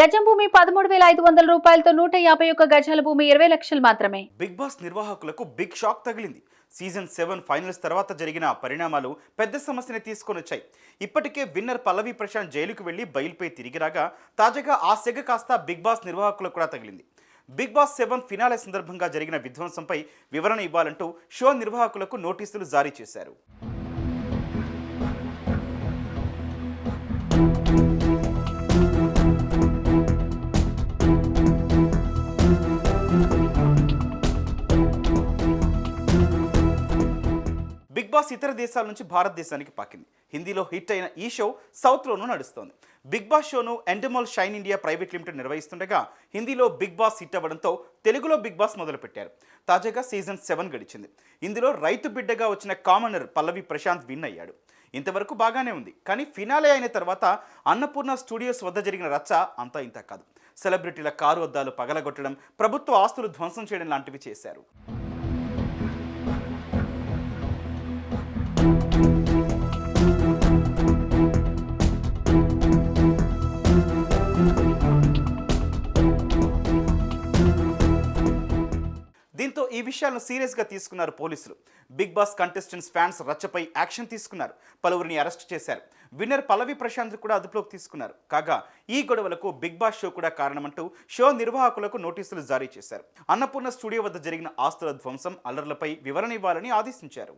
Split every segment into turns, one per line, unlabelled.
గజం భూమి 13,500 రూపాయలతో 151 గజాల భూమి 20 లక్షలు మాత్రమే.
బిగ్ బాస్ నిర్వాహకులకు బిగ్ షాక్ తగిలింది. సీజన్ 7 ఫైనల్స్ తర్వాత జరిగిన పరిణామాలు పెద్ద సమస్యని తీసుకొని వచ్చాయి. ఇప్పటికే విన్నర్ పల్లవి ప్రశాంత్ జైలుకు వెళ్లి బయలుపై తిరిగి రాగా తాజాగా ఆ సెగ కాస్త బిగ్ బాస్ నిర్వాహకులకు కూడా తగిలింది. బిగ్ బాస్ 7 ఫినాలే సందర్భంగా జరిగిన విధ్వంసంపై వివరణ ఇవ్వాలంటూ షో నిర్వాహకులకు నోటీసులు జారీ చేశారు. బిగ్ బాస్ ఇతర దేశాల నుంచి భారతదేశానికి పాకింది. హిందీలో హిట్ అయిన ఈ షో సౌత్లోనూ నడుస్తోంది. బిగ్ బాస్ షోను Endemol Shine India private limited నిర్వహిస్తుండగా హిందీలో బిగ్ బాస్ హిట్ అవ్వడంతో తెలుగులో బిగ్ బాస్ మొదలుపెట్టారు. తాజాగా సీజన్ 7 గడిచింది. ఇందులో రైతు బిడ్డగా వచ్చిన కామనర్ పల్లవి ప్రశాంత్ విన్ అయ్యాడు. ఇంతవరకు బాగానే ఉంది. కానీ ఫినాలే అయిన తర్వాత అన్నపూర్ణ స్టూడియోస్ వద్ద జరిగిన రచ్చ అంతా ఇంత కాదు. సెలబ్రిటీల కారు అద్దాలు పగలగొట్టడం, ప్రభుత్వ ఆస్తులు ధ్వంసం చేయడం లాంటివి చేశారు. దీంతో ఈ విషయాలను సీరియస్గా తీసుకున్నారు పోలీసులు. బిగ్ బాస్ కంటెస్టెంట్స్ ఫ్యాన్స్ రచ్చపై యాక్షన్ తీసుకున్నారు. పలువురిని అరెస్ట్ చేశారు. విన్నర్ పల్లవి ప్రశాంత్ కూడా అదుపులోకి తీసుకున్నారు. కాగా ఈ గొడవలకు బిగ్ బాస్ షో కూడా కారణమంటూ షో నిర్వాహకులకు నోటీసులు జారీ చేశారు. అన్నపూర్ణ స్టూడియో వద్ద జరిగిన ఆస్తుల ధ్వంసం, అల్లర్లపై వివరణ ఇవ్వాలని ఆదేశించారు.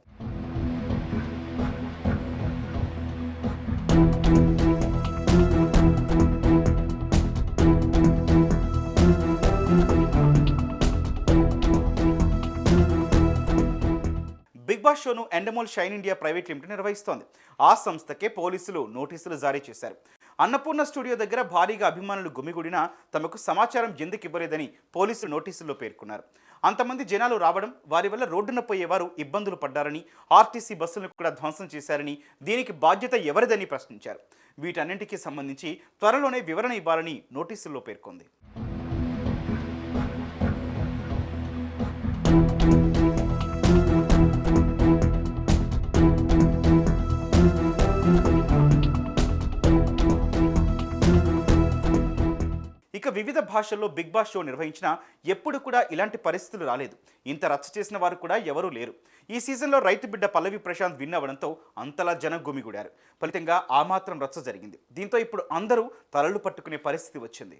బిగ్ బాస్ షోను Endemol Shine India private limited నిర్వహిస్తోంది. ఆ సంస్థకే పోలీసులు నోటీసులు జారీ చేశారు. అన్నపూర్ణ స్టూడియో దగ్గర భారీగా అభిమానులు గుమిగూడినా తమకు సమాచారం ఎందుకు ఇవ్వలేదని పోలీసులు నోటీసుల్లో పేర్కొన్నారు. అంతమంది జనాలు రావడం, వారి వల్ల రోడ్డున పోయేవారు ఇబ్బందులు పడ్డారని, ఆర్టీసీ బస్సులను కూడా ధ్వంసం చేశారని, దీనికి బాధ్యత ఎవరిదని ప్రశ్నించారు. వీటన్నింటికీ సంబంధించి త్వరలోనే వివరణ ఇవ్వాలని నోటీసుల్లో పేర్కొంది. ఇక వివిధ భాషల్లో బిగ్ బాస్ షో నిర్వహించినా ఎప్పుడు కూడా ఇలాంటి పరిస్థితులు రాలేదు. ఇంత రచ్చ చేసిన వారు కూడా ఎవరూ లేరు. ఈ సీజన్లో రైతు బిడ్డ పల్లవి ప్రశాంత్ విన్ అవ్వడంతో అంతలా జనం గుమిగూడారు. ఫలితంగా ఆ మాత్రం రచ్చ జరిగింది. దీంతో ఇప్పుడు అందరూ తలలు పట్టుకునే పరిస్థితి వచ్చింది.